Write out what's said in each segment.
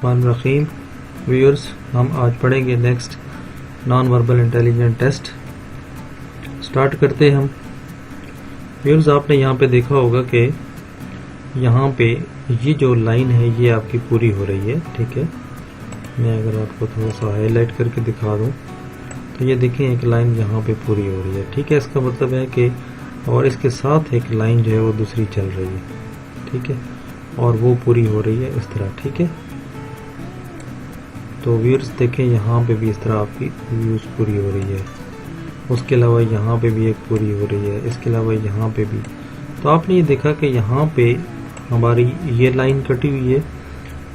बिस्मिल्लाहिर्रहमानिर्रहीम। व्यूअर्स, हम आज पढ़ेंगे next non verbal intelligence test. Start करते हैं हम। व्यूअर्स, आपने यहाँ पे देखा होगा कि यहाँ पे ये जो लाइन है ये आपकी पूरी हो रही है। ठीक है, मैं अगर आपको थोड़ा सा हाईलाइट करके दिखा दूँ तो ये देखें एक लाइन यहाँ पे पूरी हो रही है। ठीक है, इसका मतलब है कि और इसके साथ एक लाइन जो है वो दूसरी चल रही है। ठीक है, और वो पूरी हो रही है इस तरह। ठीक है, तो व्यूअर्स देखें यहाँ पे भी इस तरह आपकी व्यूज पूरी हो रही है। उसके अलावा यहाँ पे भी एक पूरी हो रही है, इसके अलावा यहाँ पे भी। तो आपने ये देखा कि यहाँ पे हमारी ये लाइन कटी हुई है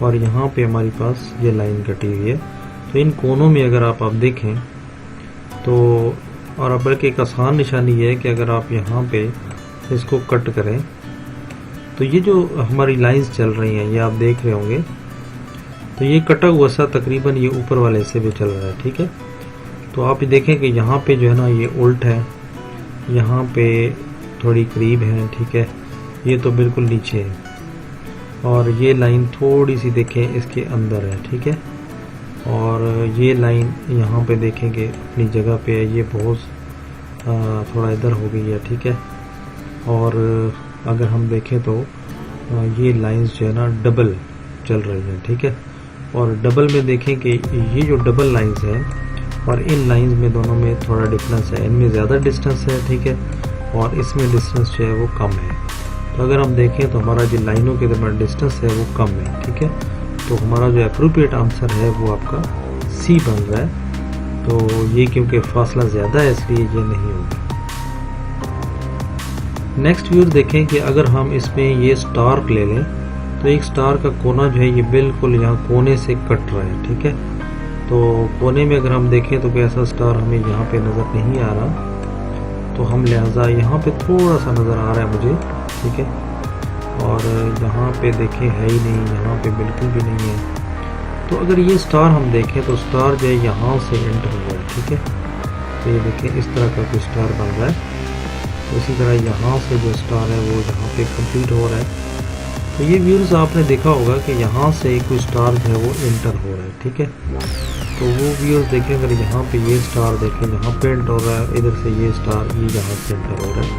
और यहाँ पे हमारे पास ये लाइन कटी हुई है। तो इन कोनों में अगर आप देखें तो, और अब बल्कि एक आसान निशानी है कि अगर आप यहाँ पे इसको कट करें तो ये जो हमारी लाइंस चल रही हैं ये आप देख रहे होंगे, तो ये कटा हुआ सा तकरीबन ये ऊपर वाले हिस्से पे चल रहा है। ठीक है, तो आप देखें कि यहाँ पे जो है ना ये उल्ट है, यहाँ पे थोड़ी करीब है। ठीक है, ये तो बिल्कुल नीचे है और ये लाइन थोड़ी सी देखें इसके अंदर है। ठीक है, और ये लाइन यहाँ पे देखेंगे अपनी जगह पे है, ये बहुत थोड़ा इधर हो गई है। ठीक है, और अगर हम देखें तो ये लाइंस जो है ना डबल चल रही हैं। ठीक है, और डबल में देखें कि ये जो डबल लाइंस हैं और इन लाइंस में दोनों में थोड़ा डिफरेंस है, इनमें ज़्यादा डिस्टेंस है। ठीक है, और इसमें डिस्टेंस जो है वो कम है। तो अगर हम देखें तो हमारा जो लाइनों के दरमियान डिस्टेंस है वो कम है। ठीक है, तो हमारा जो अप्रोप्रिएट आंसर है वो आपका सी बन रहा है। तो ये क्योंकि फासला ज़्यादा है इसलिए ये नहीं होगा। नेक्स्ट व्यूअर देखें कि अगर हम इसमें ये स्टार ले लें तो एक स्टार का कोना जो है ये बिल्कुल यहाँ कोने से कट रहा है। ठीक है, तो कोने में अगर हम देखें तो कैसा स्टार हमें यहाँ पे नज़र नहीं आ रहा, तो हम लिहाजा यहाँ पे थोड़ा सा नज़र आ रहा है मुझे। ठीक है, और यहाँ पे देखें है ही नहीं, यहाँ पे बिल्कुल भी नहीं है। तो अगर ये स्टार हम देखें तो स्टार जो है यहाँ से एंटर हुआ है। ठीक है, तो ये देखें इस तरह का कोई स्टार बन रहा है। तो इसी तरह यहाँ से जो स्टार है वो यहाँ पे कंप्लीट हो रहा है। तो ये व्यूअर्स आपने देखा होगा कि यहाँ से कोई स्टार जो है वो एंटर हो रहा है। ठीक है, तो वो व्यूअर्स देखें, अगर यहाँ पे ये स्टार देखें यहाँ पे एंटर हो रहा है, इधर से ये स्टार ये यहाँ से एंटर हो रहा है,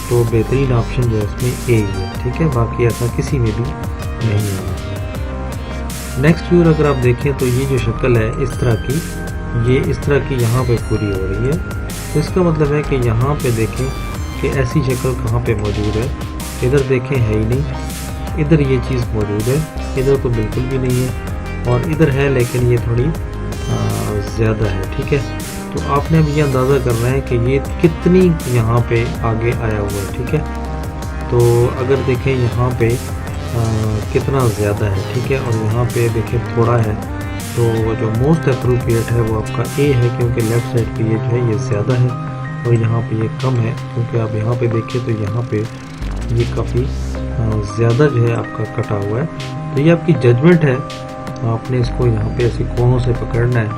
तो बेहतरीन ऑप्शन जो है इसमें ए ही है। ठीक है, बाकी ऐसा किसी में भी नहीं है। नेक्स्ट व्यूअर अगर आप देखें तो ये जो शक्ल है इस तरह की, ये इस तरह की यहाँ पे पूरी हो रही है। तो इसका मतलब है कि यहाँ पे देखें कि ऐसी शक्ल कहाँ पे मौजूद है। इधर देखें है ही नहीं, इधर ये चीज़ मौजूद है, इधर तो बिल्कुल भी नहीं है, और इधर है लेकिन ये थोड़ी ज़्यादा है। ठीक है, तो आपने अब ये अंदाज़ा करना है कि ये कितनी यहाँ पे आगे आया हुआ है। ठीक है, तो अगर देखें यहाँ पे कितना ज़्यादा है। ठीक है, और यहाँ पे देखें थोड़ा है, तो जो मोस्ट अप्रोप्रिएट है वो आपका ए है, क्योंकि लेफ़्ट साइड पे ये जो है ये ज़्यादा है और यहाँ पे ये कम है। क्योंकि आप यहाँ पे देखें तो यहाँ पे ये काफ़ी ज़्यादा जो है आपका कटा हुआ है। तो ये आपकी जजमेंट है, आपने इसको यहाँ पे ऐसे कोनों से पकड़ना है।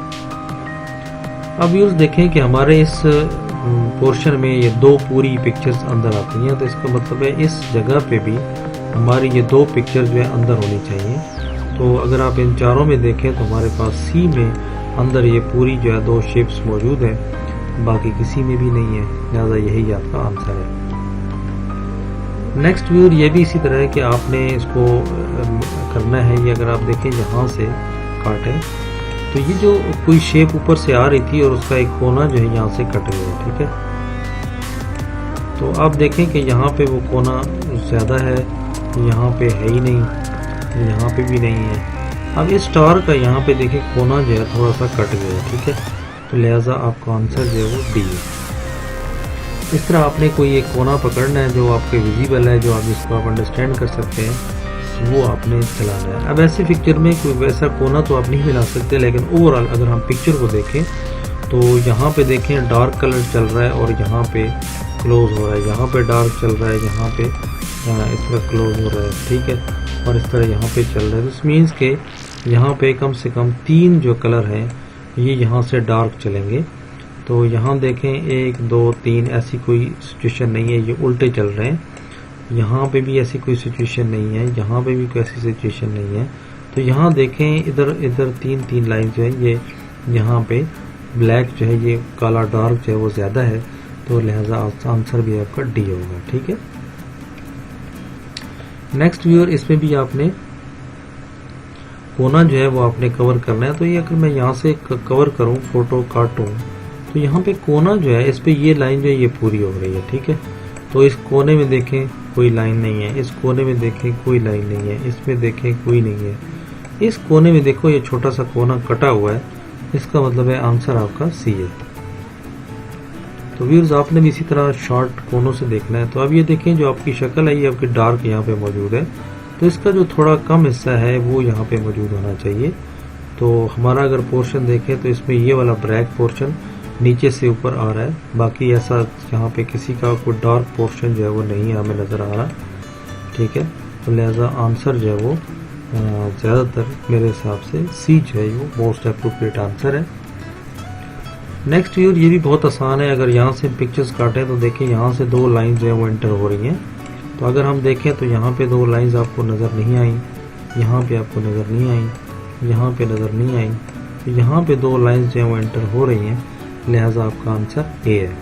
अब यूज़ देखें कि हमारे इस पोर्शन में ये दो पूरी पिक्चर्स अंदर आती हैं, तो इसका मतलब है इस जगह पे भी हमारी ये दो पिक्चर जो है अंदर होनी चाहिए। तो अगर आप इन चारों में देखें तो हमारे पास सी में अंदर ये पूरी जो है दो शेप्स मौजूद है, बाकी किसी में भी नहीं है, लिहाजा यही आपका आंसर है। नेक्स्ट व्यूअर ये भी इसी तरह है कि आपने इसको करना है। ये अगर आप देखें यहाँ से काटें तो ये जो कोई शेप ऊपर से आ रही थी और उसका एक कोना जो है यहाँ से कट गया है। ठीक है, तो आप देखें कि यहाँ पे वो कोना ज़्यादा है, यहाँ पे है ही नहीं, यहाँ पे भी नहीं है। अब इस स्टार का यहाँ पे देखें कोना जो है थोड़ा सा कट गया है। ठीक है, तो लिहाजा आपका आंसर जो है वो डी है। इस तरह आपने कोई एक कोना पकड़ना है जो आपके विजिबल है, जो आप जिसको आप अंडरस्टैंड कर सकते हैं, वो आपने चलाना है। अब ऐसे पिक्चर में कोई वैसा कोना तो आप नहीं मिला सकते, लेकिन ओवरऑल अगर हम पिक्चर को देखें तो यहाँ पे देखें डार्क कलर चल रहा है और यहाँ पे क्लोज हो रहा है, यहाँ पे डार्क चल रहा है, यहाँ पे इस तरह क्लोज हो रहा है। ठीक है, और इस तरह यहाँ पे चल रहा है। दिस मीन्स के यहाँ पे कम से कम 3 जो कलर हैं ये यहाँ से डार्क चलेंगे। तो यहाँ देखें 1 2 3 ऐसी कोई सिचुएशन नहीं है, ये उल्टे चल रहे हैं। यहाँ पे भी ऐसी कोई सिचुएशन नहीं है, यहाँ पे भी कोई ऐसी सिचुएशन नहीं है, तो यहाँ देखें इधर तीन लाइन जो है ये यहाँ पे ब्लैक जो है ये काला डार्क जो है वो ज़्यादा है, तो लिहाजा आंसर भी आपका डी होगा। ठीक है। नेक्स्ट व्यूअर, इसमें भी आपने कोना जो है वो आपने कवर करना है। तो ये अगर मैं यहाँ से कवर करूँ, फोटो काटूँ, तो यहाँ पे कोना जो है इस पे ये लाइन जो है ये पूरी हो रही है। ठीक है। तो इस कोने में देखें कोई लाइन नहीं है, इस कोने में देखें कोई लाइन नहीं है, इसमें देखें कोई नहीं है, इस कोने में देखो ये छोटा सा कोना कटा हुआ है, इसका मतलब है आंसर आपका सी है। तो व्यूअर्स आपने भी इसी तरह शॉर्ट कोनों से देखना है। तो अब ये देखें जो आपकी शक्ल है ये आपकी डार्क यहाँ पे मौजूद है, तो इसका जो थोड़ा कम हिस्सा है वो यहाँ पे मौजूद होना चाहिए। तो हमारा अगर पोर्शन देखें तो इसमें ये वाला ब्लैक पोर्शन नीचे से ऊपर आ रहा है, बाकी ऐसा यहाँ पे किसी का कोई डार्क पोर्शन जो है वो नहीं हमें नज़र आ रहा। ठीक है। तो लिहाजा आंसर जो है वो ज़्यादातर मेरे हिसाब से सी जो है वो मोस्ट अप्रोप्रिएट आंसर है। नेक्स्ट व्यूअर, ये भी बहुत आसान है। अगर यहाँ से पिक्चर्स काटें तो देखिए यहाँ से दो लाइन जो है वो एंटर हो रही हैं। तो अगर हम देखें तो यहाँ पे दो लाइंस आपको नज़र नहीं आई, यहाँ पे आपको नज़र नहीं आई, यहाँ पे नज़र नहीं आई, तो यहाँ पे दो लाइंस जो है वो एंटर हो रही हैं, लिहाजा आपका आंसर ए है।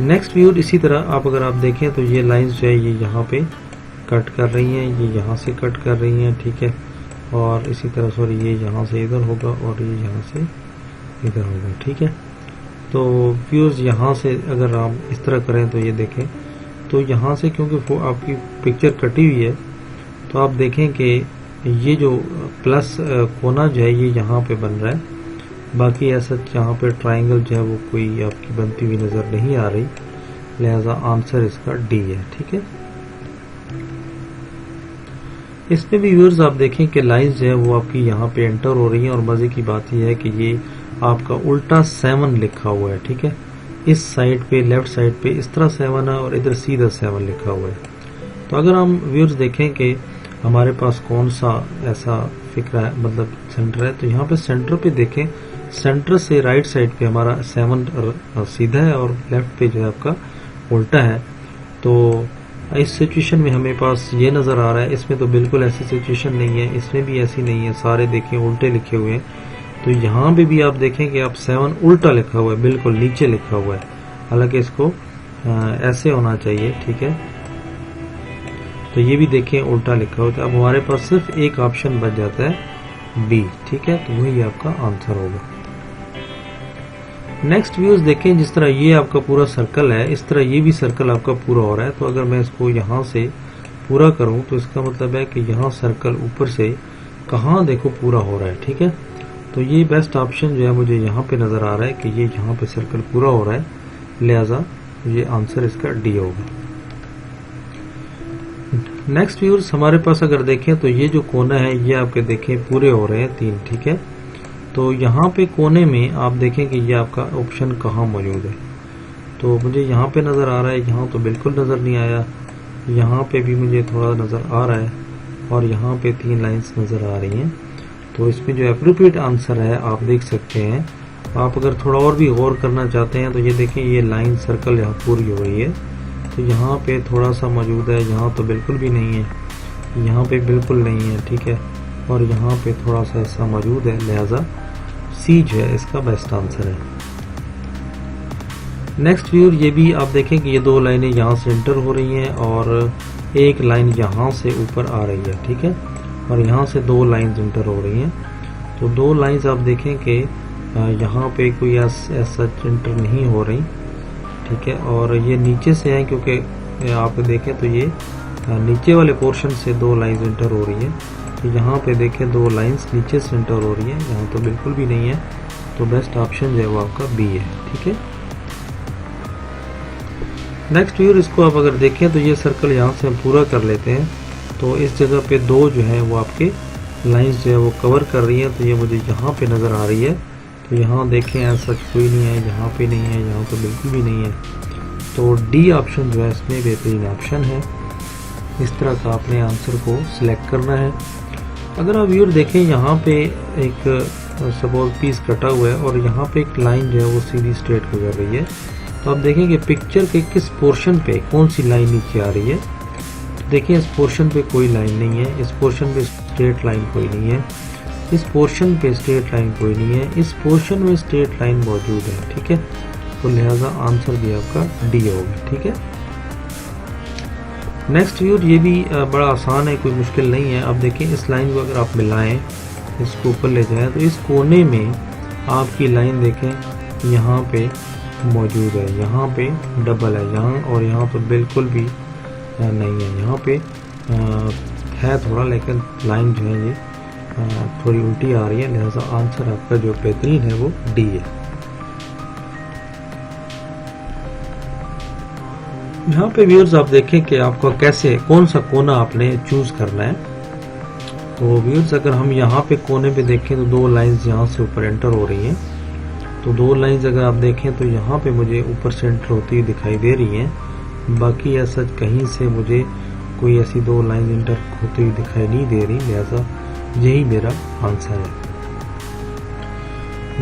नेक्स्ट व्यूअर, इसी तरह अगर आप देखें तो ये लाइंस जो है ये यहाँ पे कट कर रही हैं, ये यहाँ से कट कर रही हैं। ठीक है। और इसी तरह सॉरी ये यहाँ से इधर होगा और ये यहाँ से इधर होगा। ठीक है। तो व्यूअर्स यहाँ से अगर आप इस तरह करें तो ये देखें, तो यहाँ से क्योंकि वो आपकी पिक्चर कटी हुई है, तो आप देखें कि ये जो प्लस कोना जो है ये यहाँ पे बन रहा है, बाकी ऐसा यहाँ पे ट्राइंगल जो है वो कोई आपकी बनती हुई नज़र नहीं आ रही, लिहाजा आंसर इसका डी है। ठीक है। इसमें भी व्यूअर्स आप देखें कि लाइंस जो है वो आपकी यहाँ पे एंटर हो रही हैं, और मज़े की बात यह है कि ये आपका उल्टा 7 लिखा हुआ है। ठीक है। इस साइड पे लेफ्ट साइड पे इस तरह 7 है और इधर सीधा 7 लिखा हुआ है। तो अगर हम व्यूअर्स देखें कि हमारे पास कौन सा ऐसा फिक्र है, मतलब सेंटर है, तो यहाँ पे सेंटर पे देखें, सेंटर से राइट साइड पे हमारा 7 सीधा है और लेफ्ट पे जो है आपका उल्टा है। तो इस सिचुएशन में हमें पास ये नज़र आ रहा है, इसमें तो बिल्कुल ऐसी सिचुएशन नहीं है, इसमें भी ऐसी नहीं है, सारे देखें उल्टे लिखे हुए हैं। तो यहाँ पे भी आप देखें कि आप 7 उल्टा लिखा हुआ है, बिल्कुल नीचे लिखा हुआ है, हालांकि इसको ऐसे होना चाहिए। ठीक है। तो ये भी देखें उल्टा लिखा हुआ है। अब हमारे पास सिर्फ एक ऑप्शन बच जाता है बी। ठीक है। तो वही आपका आंसर होगा। नेक्स्ट व्यूज देखें, जिस तरह ये आपका पूरा सर्कल है, इस तरह ये भी सर्कल आपका पूरा हो रहा है। तो अगर मैं इसको यहाँ से पूरा करूँ तो इसका मतलब है कि यहाँ सर्कल ऊपर से कहाँ देखो पूरा हो रहा है। ठीक है। तो ये बेस्ट ऑप्शन जो है मुझे यहाँ पे नज़र आ रहा है कि ये यहाँ पे सर्कल पूरा हो रहा है, लिहाजा ये आंसर इसका डी होगा। नेक्स्ट व्यूअर्स, हमारे पास अगर देखें तो ये जो कोना है ये आपके देखें पूरे हो रहे हैं 3। ठीक है। तो यहाँ पे कोने में आप देखें कि ये आपका ऑप्शन कहाँ मौजूद है। तो मुझे यहाँ पे नज़र आ रहा है, यहाँ तो बिल्कुल नज़र नहीं आया, यहाँ पे भी मुझे थोड़ा नज़र आ रहा है, और यहाँ पे 3 लाइंस नज़र आ रही हैं। तो इसमें जो एप्रोप्रिएट आंसर है आप देख सकते हैं। आप अगर थोड़ा और भी गौर करना चाहते हैं तो ये देखें, ये लाइन सर्कल यहाँ पूरी हो रही है, तो यहाँ पे थोड़ा सा मौजूद है, यहाँ तो बिल्कुल भी नहीं है, यहाँ पे बिल्कुल नहीं है। ठीक है। और यहाँ पे थोड़ा सा ऐसा मौजूद है, लिहाजा सी जो है इसका बेस्ट आंसर है। नेक्स्ट व्यूअर, ये भी आप देखें कि ये 2 लाइनें यहाँ से एंटर हो रही हैं और एक लाइन यहाँ से ऊपर आ रही है। ठीक है। और यहाँ से 2 लाइंस एंटर हो रही हैं। तो 2 लाइंस आप देखें कि यहाँ पे कोई ऐसा एंटर नहीं हो रही। ठीक है। और ये नीचे से है, क्योंकि आप देखें तो ये नीचे वाले पोर्शन से 2 लाइंस एंटर हो रही है। तो यहाँ पे देखें 2 लाइंस नीचे से एंटर हो रही है, यहाँ तो बिल्कुल भी नहीं है। तो बेस्ट ऑप्शन जो है वो आपका बी है। ठीक है। नेक्स्ट व्यूअर, इसको आप अगर देखें तो ये सर्कल यहाँ से हम पूरा कर लेते हैं। तो इस जगह पे 2 जो है वो आपके लाइंस जो है वो कवर कर रही है। तो ये मुझे यहाँ पे नज़र आ रही है। तो यहाँ देखें ऐसा कोई नहीं है, यहाँ पे नहीं है, यहाँ तो बिल्कुल भी नहीं है। तो डी ऑप्शन जो है इसमें बेहतरीन ऑप्शन है। इस तरह का आपने आंसर को सिलेक्ट करना है। अगर आप व्यूअर देखें, यहाँ पे एक सपोज पीस कटा हुआ है और यहाँ पे एक लाइन जो है वो सीधी स्ट्रेट गुजर रही है। तो आप देखें कि पिक्चर के किस पोर्शन पे कौन सी लाइन नीचे आ रही है। देखिए इस पोर्शन पे कोई लाइन नहीं है, इस पोर्शन पे स्ट्रेट लाइन कोई नहीं है, इस पोर्शन पे स्ट्रेट लाइन कोई नहीं है, इस पोर्शन में स्ट्रेट लाइन मौजूद है। ठीक है, तो लिहाजा आंसर भी आपका डी होगा। ठीक है, नेक्स्ट व्यूअर ये भी बड़ा आसान है, कोई मुश्किल नहीं है। अब देखिए इस लाइन को अगर आप मिलाएं, इसको ऊपर ले जाएं, तो इस कोने में आपकी लाइन देखें यहाँ पे मौजूद है, यहाँ पे डबल है, यहाँ और यहाँ पे बिल्कुल भी नहीं है, यहाँ पे है थोड़ा, लेकिन लाइन जो है ये थोड़ी उल्टी आ रही है। लिहाजा आंसर आपका जो बेहतरीन है वो डी है। यहाँ पे व्यूअर्स आप देखें कि आपको कैसे, कौन सा कोना आपने चूज करना है। तो व्यूअर्स अगर हम यहाँ पे कोने पे देखें तो दो लाइंस यहाँ से ऊपर एंटर हो रही हैं। तो दो लाइंस अगर आप देखें तो यहाँ पे मुझे ऊपर से एंटर होती हुई दिखाई दे रही हैं, बाकी ऐसा कहीं से मुझे कोई ऐसी दो लाइन एंटर होती हुई दिखाई नहीं दे रही। लिहाजा यही मेरा आंसर है।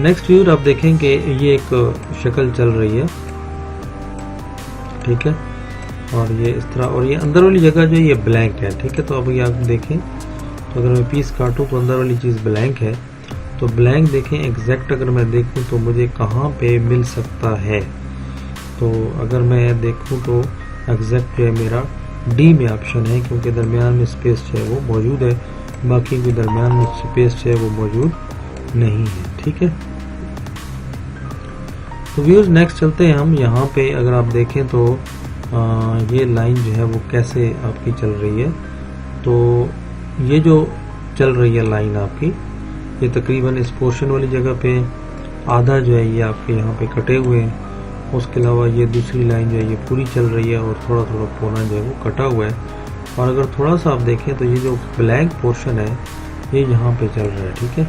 नेक्स्ट व्यूअर आप देखें कि ये एक शक्ल चल रही है, ठीक है, और ये इस तरह, और ये अंदर वाली जगह जो ये ब्लैंक है। ठीक है, तो अब ये आप देखें तो अगर मैं पीस काटूं तो अंदर वाली चीज़ ब्लैंक है। तो ब्लैंक देखें एग्जैक्ट अगर मैं देखूं तो मुझे कहाँ पे मिल सकता है। तो अगर मैं देखूं तो एग्जैक्ट जो है मेरा डी में ऑप्शन है, क्योंकि दरमियान में स्पेस जो है वो मौजूद है, बाकी के दरमियान में स्पेस जो है वो मौजूद नहीं है। ठीक है, तो व्यूअर्स नेक्स्ट चलते हैं हम। यहाँ पे अगर आप देखें तो ये लाइन जो है वो कैसे आपकी चल रही है। तो ये जो चल रही है लाइन आपकी, ये तकरीबन इस पोर्शन वाली जगह पे आधा जो है ये आपके यहाँ पे कटे हुए हैं। उसके अलावा ये दूसरी लाइन जो है ये पूरी चल रही है और थोड़ा थोड़ा कोना जो है वो कटा हुआ है। और अगर थोड़ा सा आप देखें तो ये जो ब्लैंक पोर्शन है ये यहाँ पे चल रहा है। ठीक है,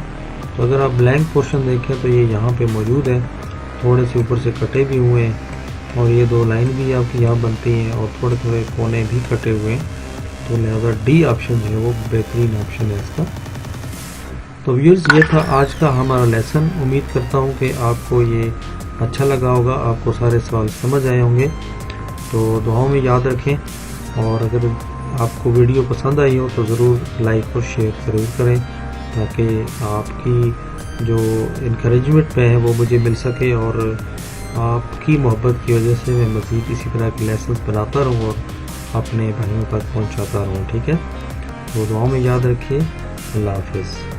तो अगर आप ब्लैंक पोर्शन देखें तो ये यहाँ पे मौजूद है, थोड़े से ऊपर से कटे भी हुए हैं, और ये दो लाइन भी आपकी यहाँ बनती हैं और थोड़े थोड़े कोने भी कटे हुए हैं। तो लिहाजा डी ऑप्शन जो है वो बेहतरीन ऑप्शन है इसका। तो व्यूअर्स ये था आज का हमारा लेसन। उम्मीद करता हूँ कि आपको ये अच्छा लगा होगा, आपको सारे सवाल समझ आए होंगे। तो दुआओं में याद रखें, और अगर आपको वीडियो पसंद आई हो तो ज़रूर लाइक और शेयर ज़रूर करें, ताकि आपकी जो इनकरेजमेंट पे है वो मुझे मिल सके, और आपकी मोहब्बत की वजह से मैं मज़ीद इसी तरह के लेसन बनाता रहूँ और अपने भाइयों तक पहुँचाता रहूँ। ठीक है, तो दुआओं में याद रखिए। अल्लाह हाफ़िज़।